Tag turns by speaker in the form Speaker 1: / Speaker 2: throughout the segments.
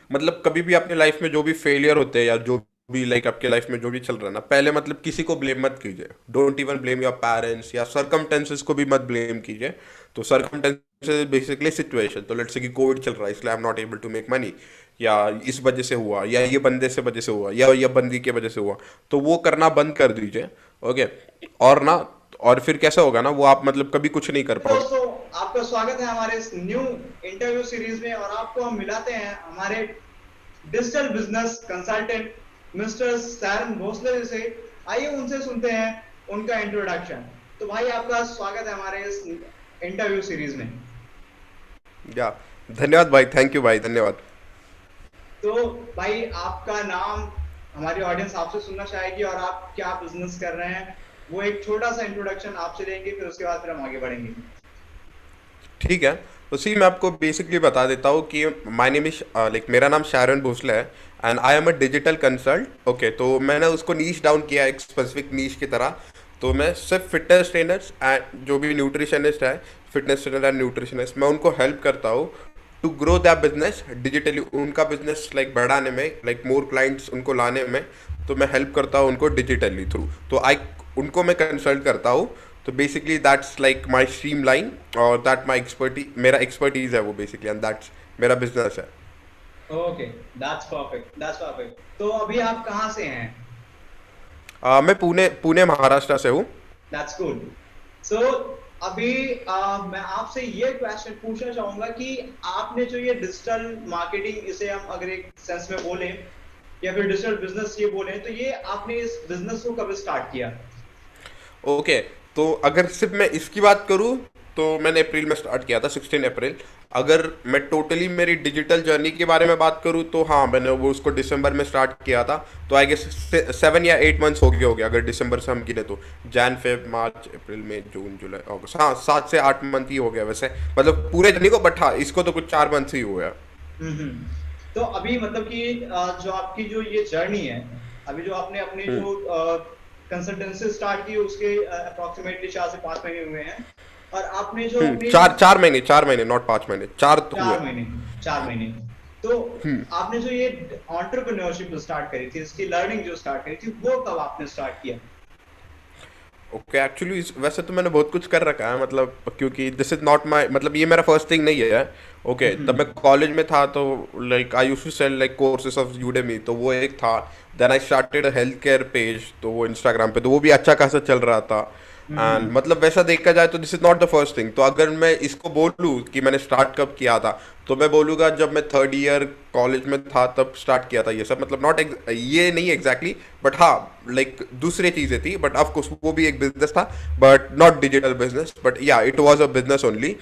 Speaker 1: मतलब कभी भी अपने लाइफ में जो भी फेलियर होते हैं या जो भी लाइक आपके लाइफ में जो भी चल रहा है ना, पहले मतलब किसी को ब्लेम मत कीजिए। Don't even blame your parents या सरकमटेंसेस को भी मत ब्लेम कीजिए। तो सरकमटेंसेस बेसिकली सिचुएशन, तो लेट्स से कि कोविड चल रहा है इसलिए I am not able to make money, या इस वजह से हुआ, या ये बंदे से वजह से हुआ, या ये बंदी की वजह से हुआ, तो वो करना बंद कर दीजिए। ओके। और ना, और फिर कैसा होगा ना, वो आप मतलब कभी कुछ नहीं कर पाओगे।
Speaker 2: दोस्तों, आपका स्वागत है हमारे इस न्यू इंटरव्यू सीरीज में और आपको हम मिलाते हैं हमारे digital business consultant mister Sairan Bhosale से। आइए उनसे सुनते हैं उनका इंट्रोडक्शन। तो भाई, आपका स्वागत है हमारे इस इंटरव्यू सीरीज में।
Speaker 1: या, धन्यवाद भाई, थैंक यू भाई, धन्यवाद।
Speaker 2: तो भाई, आपका नाम हमारी ऑडियंस आपसे सुनना चाहेगी और आप क्या बिजनेस कर रहे हैं, वो एक छोटा सा इंट्रोडक्शन आपसे लेंगे, फिर उसके बाद फिर हम आगे बढ़ेंगे।
Speaker 1: ठीक है। तो सी मैं आपको बेसिकली बता देता हूँ कि माय नेम इज लाइक मेरा नाम शारन भोसले है and I am a digital consult. Okay, तो मैंने उसको नीच डाउन किया एक स्पेसिफिक नीच की तरह। तो मैं सिर्फ फिटनेस ट्रेनर्स एंड जो भी न्यूट्रिशनिस्ट है, फिटनेस ट्रेनर एंड न्यूट्रिशनिस्ट, मैं उनको हेल्प करता हूँ to grow that business digitally. उनका बिजनेस लाइक बढ़ाने में, लाइक मोर क्लाइंट्स उनको लाने में, तो मैं हेल्प करता हूँ उनको डिजिटली थ्रू। तो आई उनको मैं कंसल्ट करता हूँ। तो basically that's like my stream line, और दैट माई एक्सपर्टी, मेरा एक्सपर्टीज है वो बेसिकली, एंड दैट्स मेरा बिजनेस है।
Speaker 2: Okay, that's perfect, that's perfect. तो अभी आप कहाँ से हैं?
Speaker 1: मैं पुणे पुणे महाराष्ट्र से हूँ।
Speaker 2: That's good. सो अभी मैं आपसे ये क्वेश्चन पूछना चाहूंगा कि आपने जो ये डिजिटल मार्केटिंग, इसे हम अगर एक सेंस में बोलें या फिर डिजिटल बिजनेस ये बोलें, तो ये आपने इस बिजनेस को कब स्टार्ट किया?
Speaker 1: ओके, तो अगर सिर्फ मैं इसकी बात करूँ तो मैंने अप्रैल में स्टार्ट किया था, 16 अप्रैल। अगर मैं टोटली मेरी डिजिटल जर्नी के बारे में बात करूँ तो हाँ, मैंने वो उसको दिसंबर में स्टार्ट किया था। तो आई गेस 7 या 8 मंथ्स हो गए हो गया अगर दिसंबर से हम गिने तो। जैन फेब मार्च अप्रैल मई जून जुलाई अगस्त, हाँ 7 से 8 मंथ ही हो गया वैसे, मतलब पूरे जर्नी को, बट हाँ इसको तो कुछ 4 मंथ ही हुआ है।
Speaker 2: तो अभी मतलब कि जो आपकी जो ये जर्नी है, अभी जो आपने अपनी
Speaker 1: हम्म।
Speaker 2: जो कंसल्टेंसी स्टार्ट की उसके अप्रोक्सीमेटली 4 से 5 महीने हुए हैं, और आपने जो अपनी
Speaker 1: चार 4 महीने, 4 महीने, नॉट 5 महीने, चार तो हुए।
Speaker 2: 4 महीने, 4 महीने, तो आपने जो ये एंटरप्रेन्योरशिप स्टार्ट करी थी, इसकी लर्निंग जो स्टार्ट करी थी, वो कब आपने स्टार्ट किया?
Speaker 1: ओके, एक्चुअली वैसे तो मैंने बहुत कुछ कर रखा है, मतलब क्योंकि दिस इज नॉट माई, मतलब ये मेरा फर्स्ट थिंग नहीं है। ओके, तब मैं कॉलेज में था तो like I used to sell like courses of Udemy, तो वो एक था। Then I started a health care page, तो वो इंस्टाग्राम पे, तो वो भी अच्छा खासा चल रहा था। एंड मतलब वैसा देखा जाए तो this is not the first thing. तो अगर मैं इसको बोलूँ कि मैंने स्टार्ट कब किया था, तो मैं बोलूँगा जब मैं थर्ड ईयर कॉलेज में था तब स्टार्ट किया था ये सब। मतलब नॉट ये नहीं एग्जैक्टली, बट हाँ लाइक दूसरी चीज़ें थी, बट ऑफ कोर्स वो भी एक बिजनेस था, but not digital business, but yeah it was a business only.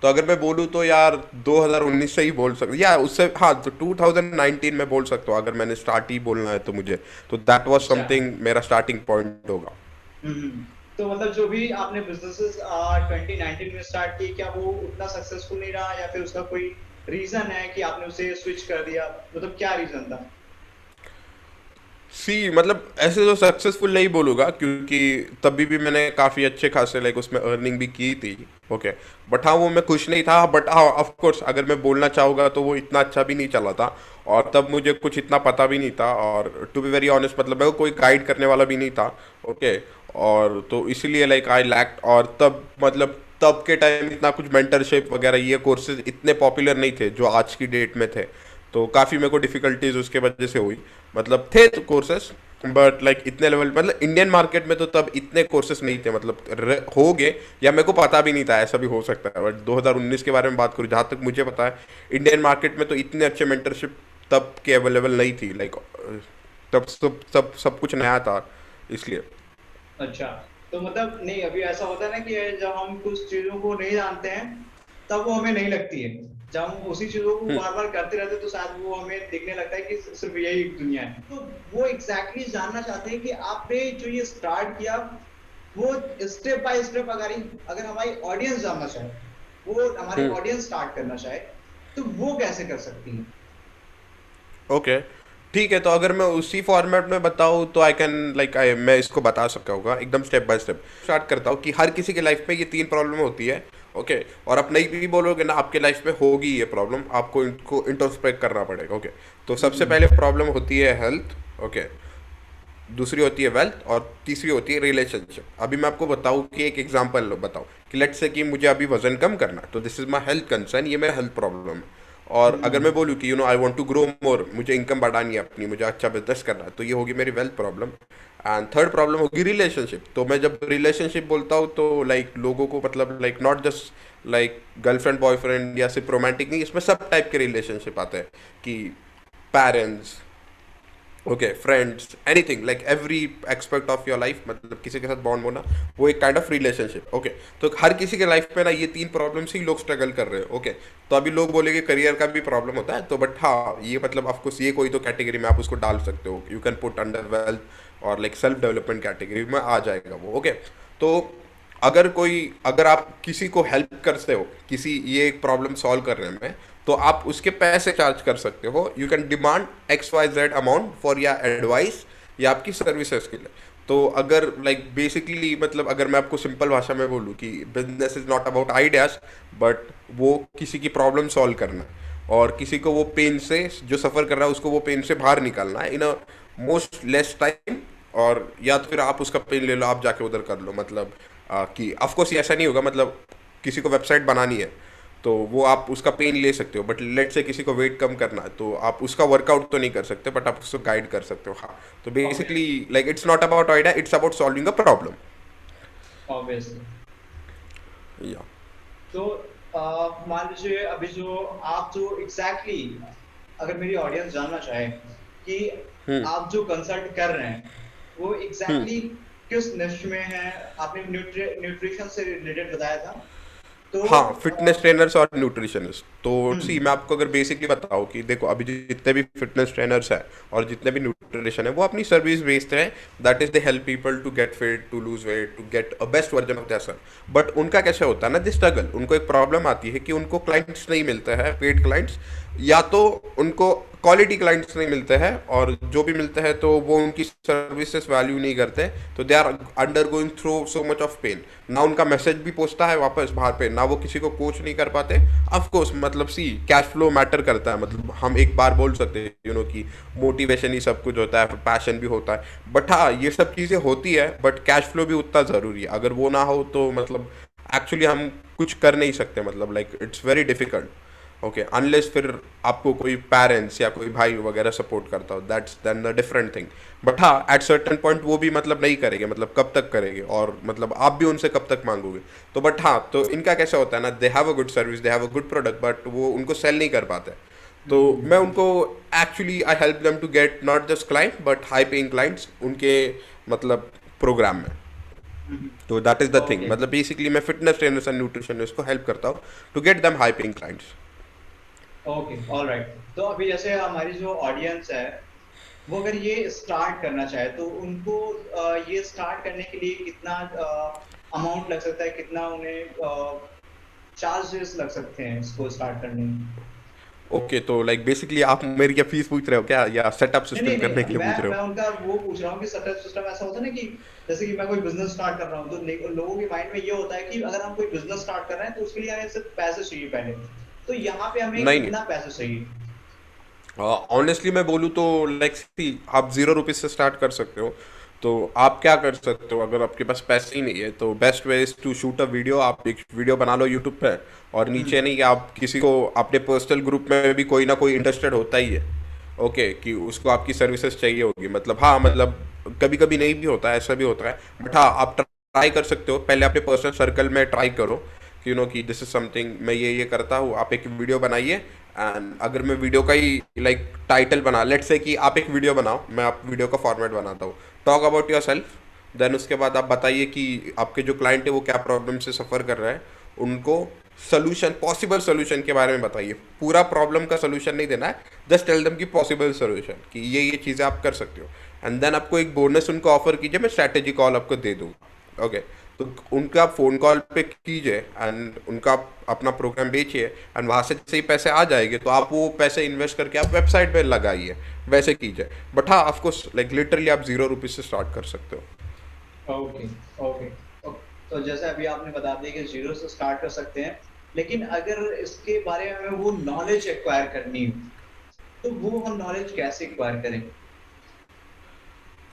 Speaker 1: तो अगर मैं बोलूँ तो यार 2019 से ही बोल सकता, या उससे हाँ, तो 2019 में बोल सकता हूँ अगर मैंने स्टार्ट ही बोलना है तो मुझे। तो दैट वाज
Speaker 2: अच्छा।
Speaker 1: समथिंग, मेरा स्टार्टिंग पॉइंट होगा।
Speaker 2: तो मतलब जो भी आपने बिजनेसेस 2019 में स्टार्ट किए, क्या वो उतना सक्सेसफुल नहीं रहा, या फिर उसका कोई रीजन है कि आपने उसे स्विच कर दिया? मतलब क्या रीजन था?
Speaker 1: सी मतलब ऐसे तो सक्सेसफुल नहीं बोलूँगा, क्योंकि तभी भी मैंने काफ़ी अच्छे खासे लाइक उसमें अर्निंग भी की थी। ओके, बट हाँ वो मैं खुश नहीं था, बट हाँ ऑफ कोर्स अगर मैं बोलना चाहूँगा तो वो इतना अच्छा भी नहीं चला था, और तब मुझे कुछ इतना पता भी नहीं था, और टू बी वेरी ऑनेस्ट मतलब मेरे को कोई गाइड करने वाला भी नहीं था। ओके, और तो इसीलिए लाइक आई लैक्ड, और तब मतलब तब के टाइम इतना कुछ मेंटरशिप वगैरह ये कोर्सेज इतने पॉपुलर नहीं थे जो आज की डेट में थे। तो काफ़ी मेरे को डिफ़िकल्टीज उसके वजह से हुई। मतलब थे तो कोर्सेस, बट लाइक इतने लेवल, मतलब इंडियन मार्केट में तो तब इतने कोर्सेस नहीं थे, मतलब हो गए या मेरे को पता भी नहीं था, ऐसा भी हो सकता है। बट 2019 के बारे में बात करूँ, जहाँ तक मुझे पता है इंडियन मार्केट में तो इतने अच्छे मेंटरशिप तब के अवेलेबल नहीं थी, लाइक तब सब कुछ नया था इसलिए।
Speaker 2: अच्छा। तो मतलब नहीं, अभी ऐसा होता है ना कि जब हम कुछ चीजों को नहीं जानते हैं, तब वो हमें नहीं लगती है। जब हम उसी चीजों को बार बार करते रहते हैं, तो शायद वो हमें दिखने लगता है कि सिर्फ यही एक दुनिया है। तो वो एग्जैक्टली जानना चाहते हैं कि आपने जो ये स्टार्ट किया, वो स्टेप बाय स्टेप, अगर हमारी ऑडियंस जानना चाहे, वो हमारी ऑडियंस स्टार्ट करना चाहे, तो वो कैसे कर सकती है?
Speaker 1: ओके, ठीक है, तो अगर मैं उसी फॉर्मेट में बताऊँ तो आई कैन लाइक मैं इसको बता सकता हूँ एकदम स्टेप बाय स्टेप। स्टार्ट करता हूँ कि हर किसी के लाइफ में ये तीन प्रॉब्लम होती है। ओके। और आप नहीं भी बोलोगे ना, आपके लाइफ में होगी ये प्रॉब्लम, आपको इनको इंट्रोस्पेक्ट करना पड़ेगा। ओके, तो सबसे
Speaker 2: हम्म।
Speaker 1: पहले प्रॉब्लम होती है हेल्थ। ओके, दूसरी होती है वेल्थ, और तीसरी होती है रिलेशनशिप। अभी मैं आपको बताऊं कि एक एग्जांपल बताऊं कि लेट्स से कि मुझे अभी वजन कम करना है, तो this is my health concern, ये मेरा हेल्थ प्रॉब्लम है। और अगर
Speaker 2: हम्म।
Speaker 1: मैं बोलूँ कि I want to grow more, मुझे इनकम बढ़ानी है अपनी, मुझे अच्छा बिजनेस करना है, तो ये होगी मेरी wealth problem. And third problem होगी रिलेशनशिप। तो मैं जब रिलेशनशिप बोलता हूँ तो लाइक लोगों को मतलब like not just like girlfriend boyfriend या सिर्फ रोमांटिक नहीं, इसमें सब टाइप के रिलेशनशिप आते हैं कि parents, okay, friends, anything like every expect of your life, मतलब किसी के साथ बॉन्ड होना, वो एक काइंड ऑफ रिलेशनशिप। ओके, तो हर किसी के लाइफ में ना ये तीन प्रॉब्लम्स ही लोग स्ट्रगल कर रहे हैं। ओके, तो अभी लोग बोलेंगे करियर का भी प्रॉब्लम होता है, तो बट हाँ, ये मतलब ऑफकोर्स ये कोई तो कैटेगरी में आप उसको डाल सकते हो, you can put under wealth और लाइक सेल्फ डेवलपमेंट कैटेगरी में आ जाएगा वो। ओके, तो अगर आप किसी को हेल्प करते हो, किसी ये एक प्रॉब्लम सॉल्व करने में, तो आप उसके पैसे चार्ज कर सकते हो। You can demand XYZ amount for या एडवाइस या आपकी सर्विसेज के लिए। तो अगर लाइक बेसिकली मतलब अगर मैं आपको सिंपल भाषा में बोलूँ कि business is not about ideas, but वो किसी की प्रॉब्लम सॉल्व करना है, और किसी को वो पेन से, जो सफ़र कर रहा है उसको वो पेन से बाहर निकालना है इन अ मोस्ट लेस टाइम। और या तो फिर आप उसका पेन ले लो, आप जाके उधर कर लो, मतलब कि ऑफकोर्स ऐसा नहीं होगा, मतलब किसी को वेबसाइट बनानी है तो वो आप उसका पेन ले सकते हो, बट लेट से किसी को वेट कम करना है तो आप उसका वर्कआउट तो नहीं कर सकते, बट आप उसको गाइड कर सकते हो। हाँ, तो basically
Speaker 2: obviously.
Speaker 1: Like it's not about idea, it's about solving a problem.
Speaker 2: Obviously.
Speaker 1: या
Speaker 2: तो मान लीजिए अभी जो आप जो एग्जैक्टली अगर मेरी ऑडियंस जानना चाहे कि
Speaker 1: हम्म।
Speaker 2: आप जो कंसल्ट कर रहे हैं वो
Speaker 1: हम्म।
Speaker 2: एग्जैक्टली किस निश में है। आपने न्यूट्रिशन से रिलेटेड बताया था। तो
Speaker 1: हाँ, फिटनेस ट्रेनर्स और न्यूट्रिशनिस्ट। तो सी
Speaker 2: हम्म।
Speaker 1: मैं आपको अगर बेसिकली बताऊँ कि देखो अभी जितने भी फिटनेस ट्रेनर्स हैं और जितने भी न्यूट्रिशन है, वो अपनी सर्विस बेस्ड हैं। That is they help people to get fit, to lose weight, to get a best version of their self. But उनका कैसे होता है ना, दिस स्ट्रगल, उनको एक प्रॉब्लम आती है कि उनको क्लाइंट्स नहीं मिलते हैं, पेड क्लाइंट्स, या तो उनको क्वालिटी क्लाइंट्स नहीं मिलते हैं, और जो भी मिलते हैं तो वो उनकी सर्विसेज वैल्यू नहीं करते। तो they are undergoing through so much of pain, ना उनका मैसेज भी पहुंचता है वापस बाहर पे, ना वो किसी को कोच नहीं कर पाते। ऑफ कोर्स मतलब सी कैश फ्लो मैटर करता है, मतलब हम एक बार बोल सकते हैं कि मोटिवेशन ही सब कुछ होता है, पैशन भी होता है, बट हाँ ये सब चीज़ें होती है, बट कैश फ्लो भी उतना ज़रूरी है। अगर वो ना हो तो मतलब एक्चुअली हम कुछ कर नहीं सकते, मतलब like it's very difficult. Okay, unless फिर आपको कोई पेरेंट्स या कोई भाई वगैरह सपोर्ट करता हो, that's then the different thing. But हाँ, एट सर्टेन पॉइंट वो भी मतलब नहीं करेंगे, मतलब कब तक करेंगे, और मतलब आप भी उनसे कब तक मांगोगे। तो बट हाँ, तो इनका कैसा होता है ना, they have a good service, they have a good product, but वो उनको सेल नहीं कर पाते। तो मैं
Speaker 2: हम्म।
Speaker 1: उनको actually I help them to get not just client but high paying clients उनके मतलब प्रोग्राम में। तो that is the thing,
Speaker 2: okay.
Speaker 1: मतलब बेसिकली मैं फिटनेस ट्रेनर्स एंड न्यूट्रिशनिस्ट को हेल्प करता हूँ to get them high paying clients.
Speaker 2: Okay. All right. तो अभी जैसे हमारी जो ऑडियंस है वो अगर ये स्टार्ट करना चाहे तो उनको ये स्टार्ट करने के लिए कितना अमाउंट लग सकता है, कितना उन्हें चार्जेस लग सकते हैं इसको स्टार्ट करने में।
Speaker 1: ओके, तो लाइक बेसिकली आप मेरी क्या फीस पूछ रहे हो क्या, या सेटअप
Speaker 2: नहीं
Speaker 1: सिस्टम
Speaker 2: नहीं
Speaker 1: करने के
Speaker 2: नहीं,
Speaker 1: लिए पूछ
Speaker 2: मैं
Speaker 1: रहे
Speaker 2: मैं
Speaker 1: हो?
Speaker 2: उनका वो पूछ रहा हूँ कि सटर सिस्टम ऐसा होता है ना कि जैसे कि मैं कोई बिजनेस स्टार्ट कर रहा हूँ तो लोगों के माइंड में ये होता है कि अगर हम कोई बिजनेस स्टार्ट कर रहे हैं तो उसके लिए हमें सिर्फ पैसे चाहिए पहले। तो यहाँ पे हमें
Speaker 1: नहीं नहीं,
Speaker 2: कितना पैसे चाहिए।
Speaker 1: ऑनेस्टली मैं बोलूँ तो लाइक सी आप 0 रुपीज से स्टार्ट कर सकते हो। तो आप क्या कर सकते हो, अगर आपके पास पैसे ही नहीं है तो best way is to shoot a video. आप एक वीडियो बना लो यूट्यूब पे, और नीचे
Speaker 2: हम्म।
Speaker 1: नहीं आप किसी को अपने पर्सनल ग्रुप में भी कोई ना कोई इंटरेस्टेड होता ही है। ओके, कि उसको आपकी सर्विसेज चाहिए होगी, मतलब हाँ, मतलब कभी कभी नहीं भी होता है, ऐसा भी होता है, बट हाँ आप ट्राई कर सकते हो, पहले अपने पर्सनल सर्कल में ट्राई करो कि कि दिस इज समथिंग, मैं ये करता हूँ, आप एक वीडियो बनाइए। एंड अगर मैं वीडियो का ही लाइक टाइटल बना, लेट्स से कि आप एक वीडियो बनाओ, मैं आप वीडियो का फॉर्मेट बनाता हूँ, talk about yourself. Then उसके बाद आप बताइए कि आपके जो क्लाइंट है वो क्या प्रॉब्लम से सफ़र कर रहा है, उनको सोल्यूशन, पॉसिबल सोल्यूशन के बारे में बताइए। पूरा प्रॉब्लम का सोल्यूशन नहीं देना है, जस्ट टेल देम की पॉसिबल सोल्यूशन, कि ये चीज़ें आप कर सकते हो। एंड देन आपको एक बोनस उनको ऑफर कीजिए, मैं स्ट्रैटेजी कॉल आपको दे दूँगा। ओके, तो उनका फ़ोन कॉल पे कीजिए एंड उनका अपना प्रोग्राम बेचिए, एंड वहाँ से सही पैसे आ जाएंगे तो आप वो पैसे इन्वेस्ट करके आप वेबसाइट पे लगाइए, वैसे कीजिए। बट हाँ, ऑफकोर्स लाइक लिटरली आप 0 रुपीज़ से स्टार्ट कर सकते हो।
Speaker 2: ओके। ओके। तो जैसे अभी आपने बता दिया कि जीरो से स्टार्ट कर सकते हैं, लेकिन अगर इसके बारे में हमें वो नॉलेज एक्वायर करनी हो, तो वो हम नॉलेज कैसे एक्वायर करें?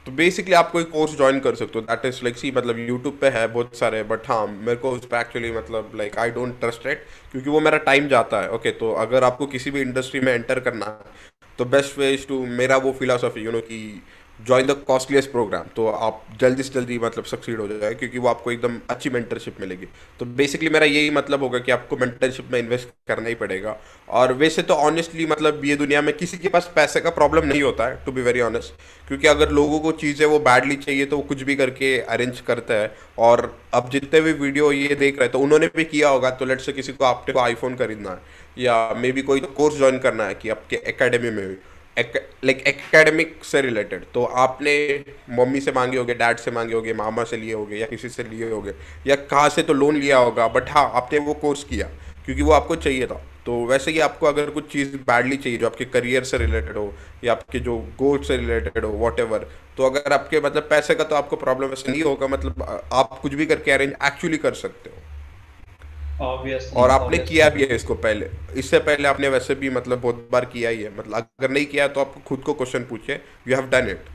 Speaker 1: तो बेसिकली आप कोई कोर्स ज्वाइन कर सकते हो, दैट इज लाइक सी मतलब यूट्यूब पे है बहुत सारे, बट हाँ मेरे को उस पर एक्चुअली मतलब like I don't trust it, क्योंकि वो मेरा टाइम जाता है। ओके, तो अगर आपको किसी भी इंडस्ट्री में एंटर करना है तो बेस्ट वे इज टू, मेरा वो फिलोसफी कि ज्वाइन द कॉस्टलीस्ट प्रोग्राम, तो आप जल्दी से जल्दी मतलब सक्सीड हो जाए, क्योंकि वो आपको एकदम अच्छी मेंटरशिप मिलेगी। तो बेसिकली मेरा यही मतलब होगा कि आपको मेंटरशिप में इन्वेस्ट करना ही पड़ेगा। और वैसे तो ऑनेस्टली मतलब ये दुनिया में किसी के पास पैसे का प्रॉब्लम नहीं होता है, टू बी वेरी ऑनेस्ट, क्योंकि अगर लोगों को चीज़ें वो बैडली चाहिए तो वो कुछ भी करके अरेंज करते हैं। और अब जितने भी वीडियो ये देख रहे हैं तो उन्होंने भी किया होगा, तो लेट्स से किसी को आपके को आईफोन खरीदना है या मे बी कोई कोर्स ज्वाइन करना है कि आपके एकेडमी में भी लाइक एकेडमिक से रिलेटेड, तो आपने मम्मी से मांगे होगे, डैड से मांगे होगे, मामा से लिए होगे या किसी से लिए होगे या कहाँ से तो लोन लिया होगा, बट हाँ आपने वो कोर्स किया क्योंकि वो आपको चाहिए था। तो वैसे ही आपको अगर कुछ चीज़ बैडली चाहिए जो आपके करियर से रिलेटेड हो या आपके जो गोल से रिलेटेड हो वॉट एवर, तो अगर आपके मतलब पैसे का तो आपको प्रॉब्लम ऐसे नहीं होगा, मतलब आप कुछ भी करके अरेंज एक्चुअली कर सकते हो।
Speaker 2: ऑब्वियसली,
Speaker 1: और आपने
Speaker 2: ऑब्वियसली।
Speaker 1: किया भी है इसको पहले, इससे पहले आपने वैसे भी मतलब बहुत बार किया ही है, मतलब अगर नहीं किया तो आप खुद को क्वेश्चन पूछिए, यू हैव डन इट।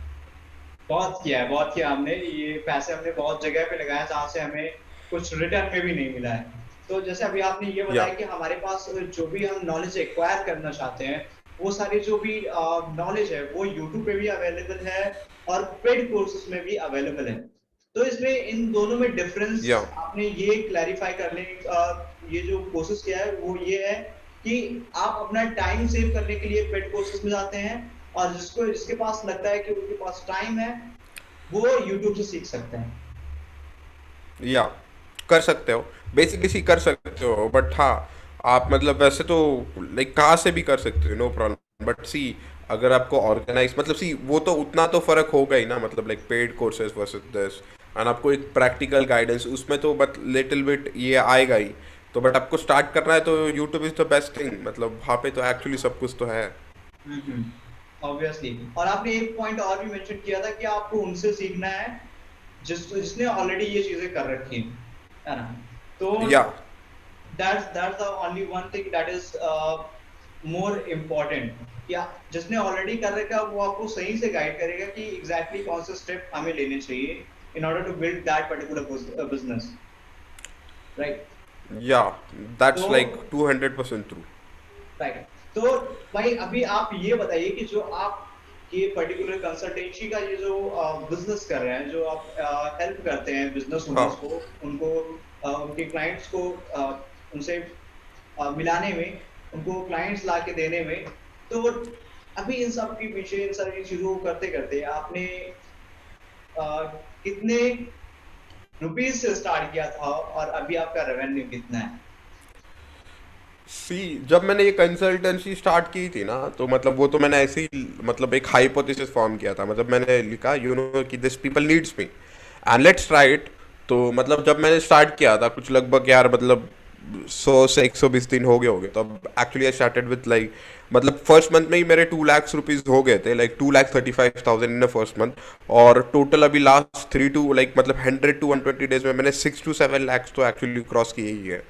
Speaker 2: बहुत किया है, बहुत किया हमने, ये पैसे हमने बहुत जगह पे लगाए जहाँ से हमें कुछ रिटर्न में भी नहीं मिला है। तो जैसे अभी आपने ये
Speaker 1: या
Speaker 2: बताया कि हमारे पास जो भी हम नॉलेज एक्वायर करना चाहते हैं, वो सारी जो भी नॉलेज है वो यूट्यूब पे भी अवेलेबल है और पेड कोर्सेज में भी अवेलेबल है। तो इसमें इन दोनों में डिफरेंस
Speaker 1: या
Speaker 2: आपने ये क्लैरिफाई करने ये जो कोशिश किया है वो ये है कि आप अपना टाइम सेव करने के लिए पेड कोर्सेज में जाते हैं, और जिसके पास लगता है कि उनके पास टाइम है वो यूट्यूब से सीख सकते हैं।
Speaker 1: या कर सकते हो, बेसिकली सी कर सकते हो, बट हाँ आप मतलब वैसे तो लाइक कहाँ से भी कर सकते हो, नो प्रॉब्लम, बट सी अगर आपको ऑर्गेनाइज मतलब सी वो तो उतना तो फर्क होगा ही ना, मतलब like paid courses versus this, and आपको एक प्रैक्टिकल गाइडेंस उसमें तो बट लिटिल बिट ये आएगा ही। तो बट आपको स्टार्ट करना है तो YouTube is the best thing, मतलब वहाँ पे तो एक्चुअली सब कुछ तो है।
Speaker 2: ऑब्वियसली। और आपने एक पॉइंट और भी मेंशन किया था कि आपको उनसे सीखना है जिसने ऑलरेडी ये चीजें कर रखी हैं, है ना? तो
Speaker 1: या
Speaker 2: that's the only one thing that is more important, या जिसने ऑलरेडी कर रखा है वो आपको सही से गाइड करेगा कि एग्जैक्टली कौन से स्टेप हमें लेने चाहिए in order to build that particular business, right?
Speaker 1: या दैट्स
Speaker 2: तो
Speaker 1: लाइक 200% ट्रू।
Speaker 2: राइट। तो भाई अभी आप ये बताइए कि जो आप ये पर्टिकुलर कंसल्टेंसी का ये जो बिजनेस कर रहे हैं, जो आप हेल्प करते हैं बिजनेस ओनर्स
Speaker 1: हाँ
Speaker 2: को, उनको उनके क्लाइंट्स को उनसे मिलाने में, उनको क्लाइंट्स ला के देने में, तो अभी इन सब के पीछे इन सारी चीजों को करते करते आपने कितने रुपीस से स्टार्ट किया था और अभी आपका रेवेन्यू कितना है?
Speaker 1: सी जब मैंने ये कंसल्टेंसी स्टार्ट की थी ना, तो मतलब वो तो मैंने ऐसे ही मतलब एक हाइपोथेसिस फॉर्म किया था, मतलब मैंने लिखा कि this people needs me and let's try it. तो मतलब जब मैंने स्टार्ट किया था कुछ लगभग यार मतलब 100 से 120 दिन हो गए होंगे, तो अब actually I started with like मतलब फर्स्ट मंथ में ही मेरे 2 लाख रुपीज हो गए थे, like 2,35,000 in the first month. और टोटल अभी लास्ट 3 to like मतलब 100 to 120 डेज में मैंने 6 to 7 lakhs तो एक्चुअली क्रॉस किए ही है।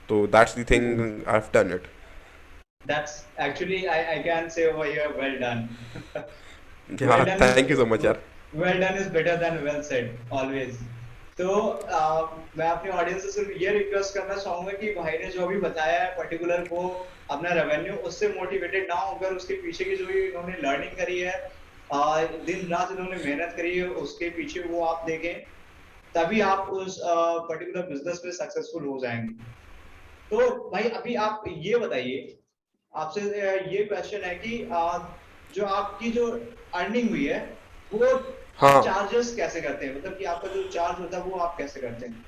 Speaker 1: तो that's the thing I have done it.
Speaker 2: That's actually, I can say over here, well done. Well
Speaker 1: हाँ
Speaker 2: done is
Speaker 1: thank you so much यार।
Speaker 2: well done is better than well said always. तो मैं अपने audience से सिर्फ ये request करना चाहूंगा कि भाई ने जो अभी बताया है पर्टिकुलर को अपना रेवेन्यू, उससे मोटिवेटेड ना होकर उसके पीछे की जो इन्होंने लर्निंग करी है, दिन रात इन्होंने मेहनत करी है, उसके पीछे वो आप देखें, तभी आप उस पर्टिकुलर बिजनेस में सक्सेसफुल हो जाएंगे। तो भाई अभी आप ये बताइए, आपसे ये क्वेश्चन है कि जो आपकी जो अर्निंग हुई है वो आप
Speaker 1: हाँ
Speaker 2: चार्जेस कैसे करते हैं, मतलब कि आपका जो चार्ज होता है वो आप कैसे करते हैं?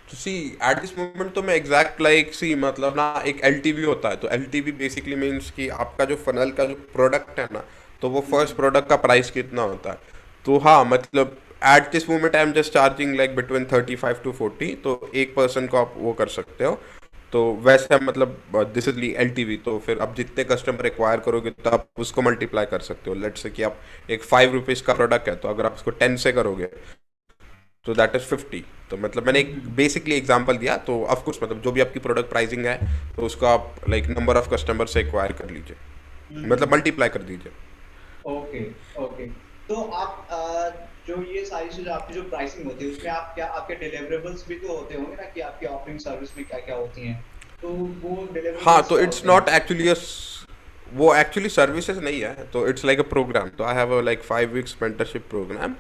Speaker 1: तो सी एट दिस मोमेंट तो मैं एग्जैक्ट लाइक सी मतलब ना एक एलटीवी होता है, तो एलटीवी बेसिकली मीन्स कि आपका जो फनल का जो प्रोडक्ट है ना, तो वो फर्स्ट प्रोडक्ट का प्राइस कितना होता है। तो हाँ मतलब at this moment I am just charging like between 35 to 40, तो एक पर्सन को आप वो कर सकते हो। तो वैसे मतलब दिस इज एलटीवी, तो फिर आप जितने कस्टमर एक्वायर करोगे तो आप उसको मल्टीप्लाई कर सकते हो। लेट्स से कि आप एक 5 रुपीज़ का प्रोडक्ट है, तो अगर आप उसको 10 से करोगे तो दैट इज़ 50। तो मतलब मैंने एक
Speaker 2: हम्म
Speaker 1: बेसिकली एग्जांपल दिया, तो ऑफ कोर्स मतलब जो भी आपकी प्रोडक्ट प्राइसिंग है तो उसको आप लाइक नंबर ऑफ कस्टमर से एक्वायर कर लीजिए, मतलब
Speaker 2: हम्म।
Speaker 1: मल्टीप्लाई कर दीजिए।
Speaker 2: Okay okay. तो आप जो ये सारी चीजें आपकी जो प्राइसिंग होती है उसमें आप क्या आपके डिलीवरेबल्स भी तो होते होंगे ना कि आपकी ऑफरिंग सर्विस में क्या क्या होती हैं, तो वो
Speaker 1: हाँ,
Speaker 2: डिलीवरेबल्स
Speaker 1: तो
Speaker 2: क्या
Speaker 1: इट्स
Speaker 2: होते हैं?
Speaker 1: नॉट एक्चुअली वो एक्चुअली सर्विसेज नहीं है, तो इट्स लाइक अ प्रोग्राम। तो I have a like 5 weeks mentorship program.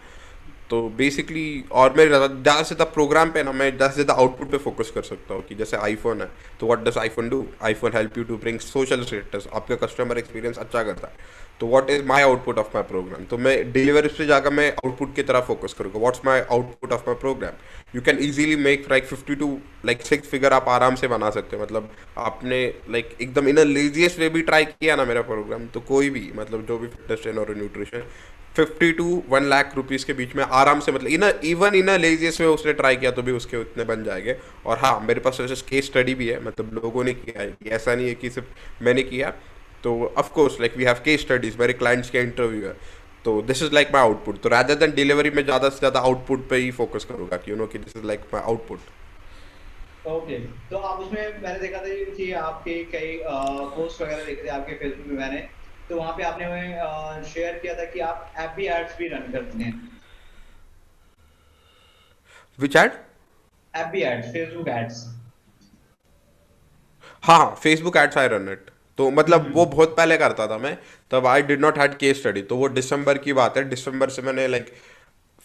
Speaker 1: तो बेसिकली और मैं ज़्यादा से ज़्यादा प्रोग्राम पे ना मैं ज़्यादा से ज़्यादा आउटपुट पे फोकस कर सकता हूँ, कि जैसे आईफोन है तो what does iPhone do, iPhone help you to bring social status, आपका कस्टमर एक्सपीरियंस अच्छा करता है। तो what is my output of my program, तो मैं डिलीवरी से जाकर मैं आउटपुट की तरह फोकस करूँगा, what's my output of my program. You can easily make like 50 to like 6 figure आप आराम से बना सकते हो। मतलब आपने लाइक एकदम इन लेजिएस्ट वे भी ट्राई किया ना मेरा प्रोग्राम, तो कोई भी मतलब जो भी फिटनेस ट्रेनर और न्यूट्रिशन 50 to 1 लाख रुपीज़ के बीच में आराम से, मतलब इन इवन इन लेजिएस्ट वे उसने ट्राई किया तो भी उसके उतने बन जाएंगे। और हाँ, मेरे पास वैसे केस स्टडी भी है, मतलब लोगों ने किया है, कि ऐसा नहीं है कि सिर्फ मैंने किया। तो of course like we have case studies, मेरे क्लाइंट्स के इंटरव्यू है। तो this is like my output. तो रैदर देन डिलीवरी में ज़्यादा से ज़्यादा आउटपुट पे ही फोकस करूंगा, कि कि this is like my output.
Speaker 2: Okay. तो आप उसमें मैंने देखा था कि आपके कई पोस्ट वगैरह देखे थे आपके फेसबुक में मैंने, तो वहां पे आपने शेयर किया था कि आप ऐप भी एड्स भी रन करते हैं।
Speaker 1: Which ad?
Speaker 2: ऐप भी एड्स, फेसबुक एड्स।
Speaker 1: हाँ, Facebook ads I run it. तो मतलब वो
Speaker 2: हम्म
Speaker 1: बहुत पहले करता था मैं, तब आई did not had case study. तो वो दिसंबर की बात है, दिसंबर से मैंने लाइक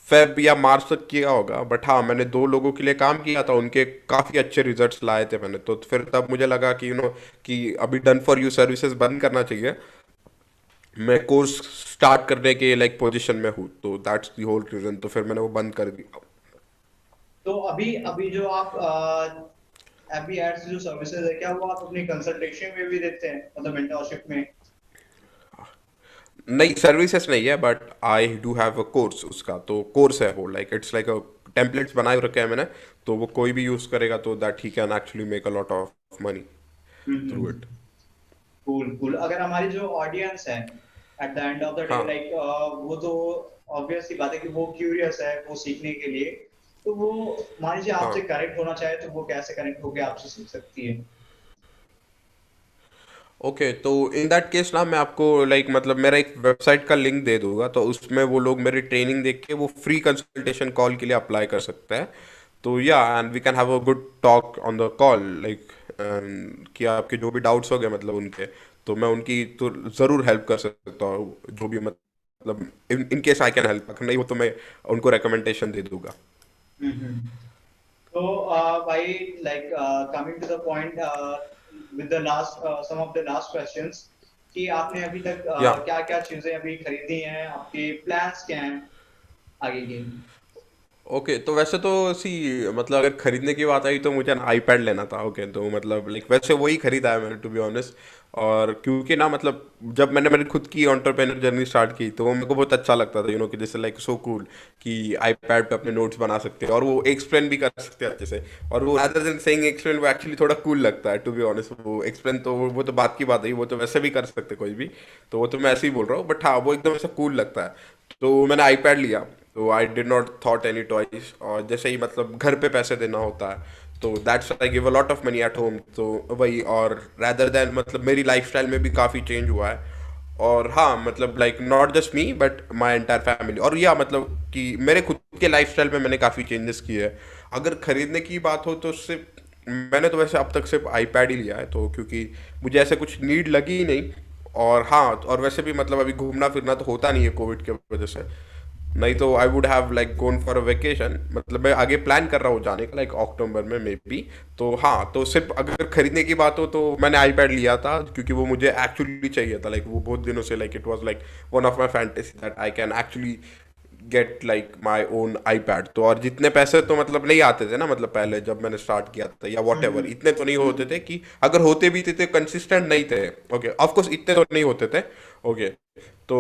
Speaker 1: फेब या मार्च तक किया होगा। बट हाँ, मैंने 2 लोगों के लिए काम किया था, उनके काफ़ी अच्छे रिजल्ट्स लाए थे मैंने। तो फिर तब मुझे लगा कि कि अभी डन फॉर यू सर्विसेज बंद करना चाहिए, मैं कोर्स स्टार्ट करने के लाइक पोजीशन में हूँ। तो दैट्स द होल रीज़न, तो फिर मैंने वो बंद कर दिया।
Speaker 2: तो अभी अभी जो आप ऐप भी एड्स जो सर्विसेज है क्या वो आप अपनी कंसल्टेशन में भी देते हैं, मतलब मेंटरशिप में?
Speaker 1: नहीं, सर्विसेज नहीं है, but I do have a course उसका। तो कोर्स है वो, like it's like a templates बनाए रखे हैं मैंने। तो वो कोई भी यूज़ करेगा तो that he can actually make a lot of money through it.
Speaker 2: Cool cool. अगर हमारी जो ऑडियंस है at the end of the day
Speaker 1: हाँ,
Speaker 2: लाइक वो तो ऑब्वियस सी बात है कि वो क्यूरियस है वो सीखने के लिए, तो वो मान लीजिए आपसे
Speaker 1: हाँ।
Speaker 2: कनेक्ट होना चाहे तो वो कैसे कनेक्ट होके आपसे सीख सकती है?
Speaker 1: ओके, तो इन दैट केस ना मैं आपको लाइक मतलब मेरा एक वेबसाइट का लिंक दे दूंगा, तो उसमें वो लोग मेरी ट्रेनिंग देख के वो फ्री कंसल्टेशन कॉल के लिए अप्लाई कर सकते हैं। तो या and we can have a good talk on the call, like कि आपके जो भी डाउट्स हो गए मतलब उनके, तो मैं उनकी तो ज़रूर हेल्प कर सकता हूँ, जो भी मतलब in case I can help. अगर नहीं हो तो मैं उनको रिकमेंडेशन दे दूंगा।
Speaker 2: हम्म। तो भाई like coming to the point with the last some of the last questions, कि आपने अभी तक
Speaker 1: या
Speaker 2: क्या क्या चीजें अभी खरीदी हैं, आपके प्लान्स क्या हैं आगे के?
Speaker 1: ओके, तो वैसे तो सी मतलब अगर खरीदने की बात आई तो मुझे ना आईपैड लेना था। ओके, तो मतलब लाइक वैसे वही खरीदा है मैंने, टू बी ऑनेस्ट। और क्योंकि ना मतलब जब मैंने मेरी खुद की एंटरप्रेन्योर जर्नी स्टार्ट की तो वो मेरे को बहुत अच्छा लगता था, कि जैसे लाइक सो कूल कि आईपैड पे अपने नोट्स बना सकते हैं और वो एक्सप्लेन भी कर सकते हैं अच्छे से। और वो अदर देन सेइंग एक्सप्लेन, वो एक्चुअली थोड़ा कूल लगता है, टू बी ऑनेस्ट। वो एक्सप्लेन तो वो तो बात की बात है, वो तो वैसे भी कर सकते कोई भी। तो वो तो मैं ऐसे ही बोल रहा हूँ, बट हाँ वो एकदम ऐसा कूल लगता है। तो मैंने आईपैड लिया, तो I did not thought any toys. और जैसे ही मतलब घर पे पैसे देना होता है, तो that's I give a lot of money at home, तो वही। और रैदर देन मतलब मेरी लाइफस्टाइल में भी काफ़ी चेंज हुआ है। और हाँ मतलब like not just me but my entire family. और या मतलब कि मेरे खुद के लाइफस्टाइल में मैंने काफ़ी चेंजेस किए हैं। अगर खरीदने की बात हो तो सिर्फ मैंने तो वैसे अब तक सिर्फ आईपैड ही लिया है, तो क्योंकि मुझे ऐसे कुछ नीड लगी ही नहीं। और हाँ, और वैसे भी मतलब अभी घूमना फिरना तो होता नहीं है कोविड के वजह से। नहीं तो I would have like gone for a vacation, मतलब मैं आगे प्लान कर रहा हूँ जाने का, लाइक अक्टूबर में मे बी। तो हाँ, तो सिर्फ अगर खरीदने की बात हो तो मैंने आईपैड लिया था, क्योंकि वो मुझे एक्चुअली चाहिए था। लाइक वो बहुत दिनों से like it was like one of my fantasy that I can actually get like my own iPad. तो और जितने पैसे तो मतलब नहीं आते थे ना, मतलब पहले जब मैंने स्टार्ट किया था या वॉट एवर, इतने तो नहीं होते थे,
Speaker 2: हम्म
Speaker 1: कि अगर होते भी थे कंसिस्टेंट नहीं थे। ओके, ऑफकोर्स इतने तो नहीं होते थे। ओके, तो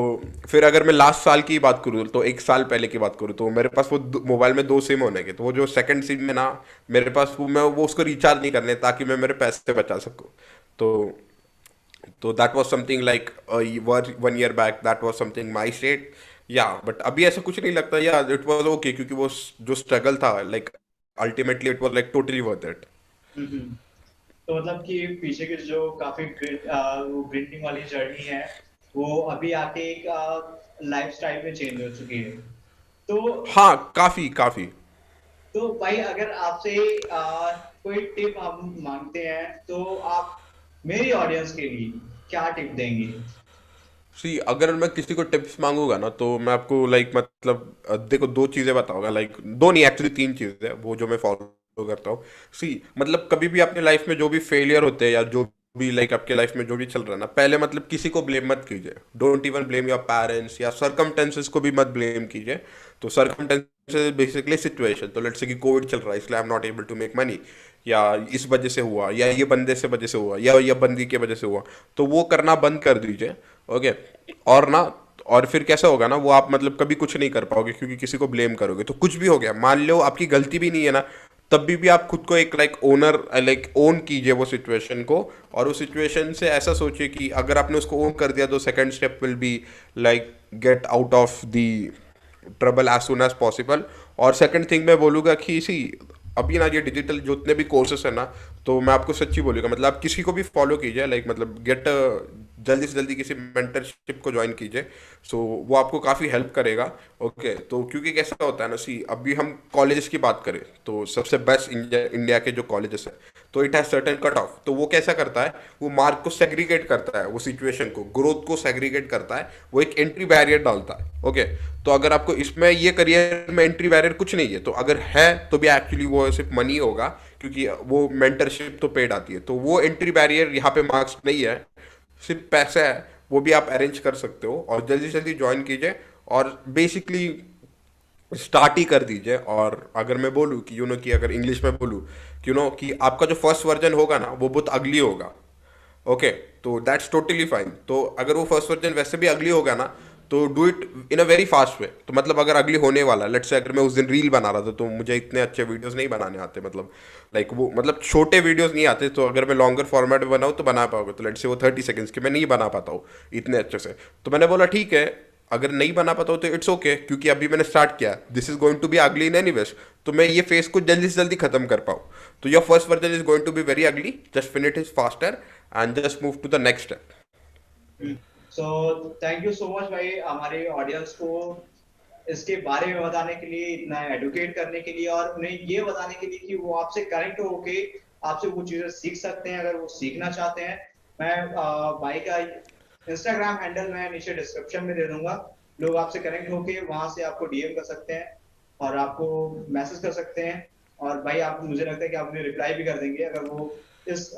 Speaker 1: फिर अगर मैं लास्ट साल की बात करूँ, तो 1 साल पहले की बात करूँ, तो मेरे पास वो मोबाइल में 2 सिम होने के, तो वो जो सेकंड सिम में ना मेरे पास मैं वो उसको रिचार्ज नहीं करने, ताकि मैं मेरे पैसे बचा सकूँ। तो that was something like 1 year back, that was something my state. या बट अभी ऐसा कुछ नहीं लगता, या इट वाज ओके, क्योंकि वो जो स्ट्रगल था like ultimately it was like totally worth it.
Speaker 2: Hmm. तो मतलब कि पीछे की जो काफी वो ग्रिंडिंग वाली जर्नी है, वो अभी आके एक लाइफस्टाइल में चेंज हो चुकी है। तो
Speaker 1: हाँ, काफी काफी।
Speaker 2: तो भाई अगर आपसे कोई टिप हम मांगते हैं तो आप मेरी ऑडियंस के लिए क्या टिप देंगे?
Speaker 1: सी अगर मैं किसी को टिप्स मांगूंगा ना, तो मैं आपको लाइक मतलब देखो दो चीजें बताऊंगा, लाइक दो नहीं एक्चुअली तीन चीजें वो जो मैं फॉलो करता हूँ। सी मतलब कभी भी अपने लाइफ में जो भी फेलियर होते हैं या जो भी लाइक आपके लाइफ में जो भी चल रहा है ना, पहले मतलब किसी को ब्लेम मत कीजिए। Don't even blame your parents या सरकमटेंसेस को भी मत ब्लेम कीजिए। तो सरकमटेंसेस बेसिकली सिचुएशन, तो लेट्स से कि कोविड चल रहा है इसलिए I am not able to make money, या इस वजह से हुआ, या ये बंदे से वजह से हुआ, या ये बंदी की वजह से हुआ, तो वो करना बंद कर दीजिए। ओके। और ना, और फिर कैसा होगा ना, वो आप मतलब कभी कुछ नहीं कर पाओगे, क्योंकि किसी को ब्लेम करोगे तो कुछ भी हो गया, मान लो आपकी गलती भी नहीं है ना, तब भी आप खुद को एक लाइक ओनर लाइक ओन कीजिए वो सिचुएशन को। और उस सिचुएशन से ऐसा सोचिए कि अगर आपने उसको ओन कर दिया तो second step will be like get out of the trouble as soon as possible. और सेकंड थिंग मैं बोलूँगा कि इसी अभी ना ये डिजिटल जितने भी कोर्सेस है ना, तो मैं आपको सच्ची बोलूँगा, मतलब आप किसी को भी फॉलो कीजिए, लाइक मतलब गेट जल्दी से जल्दी किसी मेंटरशिप को ज्वाइन कीजिए। सो वो आपको काफ़ी हेल्प करेगा। ओके, तो क्योंकि कैसा होता है ना, सी अभी हम कॉलेजेस की बात करें तो सबसे बेस्ट इंडिया इंडिया के जो कॉलेजेस है, तो it has certain cut off, तो वो कैसा करता है, वो मार्क को सेग्रीगेट करता है, वो सिचुएशन को ग्रोथ को सेग्रीगेट करता है, वो एक एंट्री बैरियर डालता है। ओके। तो अगर आपको इसमें ये करियर में एंट्री बैरियर कुछ नहीं है, तो अगर है तो भी एक्चुअली वो सिर्फ मनी होगा, क्योंकि वो मेंटरशिप तो पेड आती है, तो वो एंट्री बैरियर यहाँ पे मार्क्स नहीं है, सिर्फ पैसा है। वो भी आप अरेंज कर सकते हो और जल्दी से जल्दी ज्वाइन कीजिए और बेसिकली स्टार्ट ही कर दीजिए। और अगर मैं बोलूँ कि कि अगर इंग्लिश में बोलूँ कि आपका जो फर्स्ट वर्जन होगा ना वो बहुत अगली होगा। ओके। तो दैट्स टोटली फाइन। तो अगर वो फर्स्ट वर्जन वैसे भी अगली होगा ना, तो do it in a very fast way. तो मतलब अगर अगली होने वाला है, लेट्स से अगर मैं उस दिन रील बना रहा था तो मुझे इतने अच्छे वीडियोस नहीं बनाने आते, मतलब लाइक वो मतलब छोटे वीडियोस नहीं आते, तो अगर मैं लॉन्गर फॉर्मेट में बनाऊँ तो बना पाओगे, तो लेट्स से वो 30 सेकंड्स के मैं नहीं बना पाता हूँ इतने अच्छे से। तो मैंने बोला ठीक है, अगर नहीं बना पाता हो तो इट्स ओके, क्योंकि अभी मैंने स्टार्ट किया, this is going to be ugly in any ways, तो मैं ये फेस को जल्दी से जल्दी खत्म कर पाऊँ। तो your first version is going to be very ugly, just finish it faster and just move to the next step.
Speaker 2: So thank you so much भाई, हमारे ऑडियंस को इसके बारे में बताने के लिए, इतना एडुकेट करने के लिए, और उन्हें ये बताने के लिए कि वो आपसे कनेक्ट होके आपसे वो चीजें सीख सकते हैं अगर वो सीखना चाहते हैं। मैं भाई का इंस्टाग्राम हैंडल मैं नीचे डिस्क्रिप्शन में दे दूंगा। लोग आपसे कनेक्ट होके वहां से आपको डीएम कर सकते हैं और आपको मैसेज कर सकते हैं। और भाई आप, मुझे लगता है कि आप उन्हें रिप्लाई भी कर देंगे अगर वो इस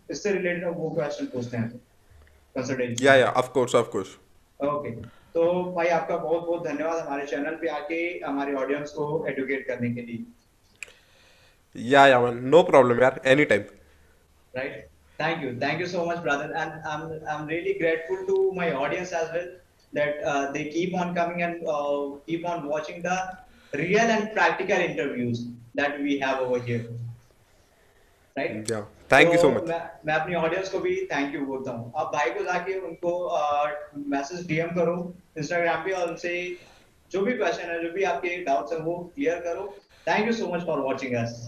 Speaker 2: इससे रिलेटेड वो क्वेश्चन पूछते हैं तो, कंसल्टेंसी के
Speaker 1: या
Speaker 2: लिए।
Speaker 1: Of course of course.
Speaker 2: Okay. तो भाई आपका बहुत बहुत धन्यवाद हमारे चैनल पे आके हमारे ऑडियंस को एडुकेट करने के लिए।
Speaker 1: या man, नो प्रॉब्लम यार, any time.
Speaker 2: Right? Thank you so much, brother. And I'm really grateful to my audience as well that they keep on coming and keep on watching the real and practical interviews that we have over here. Right?
Speaker 1: या,
Speaker 2: तो
Speaker 1: thank you so much.
Speaker 2: मैं अपनी audience को भी thank you बोलता हूँ। आप भाई को जाके उनको मैसेज डीएम करो इंस्टाग्राम पे और उनसे जो भी क्वेश्चन है, जो भी आपके डाउट्स है वो क्लियर करो। Thank you so much for watching us.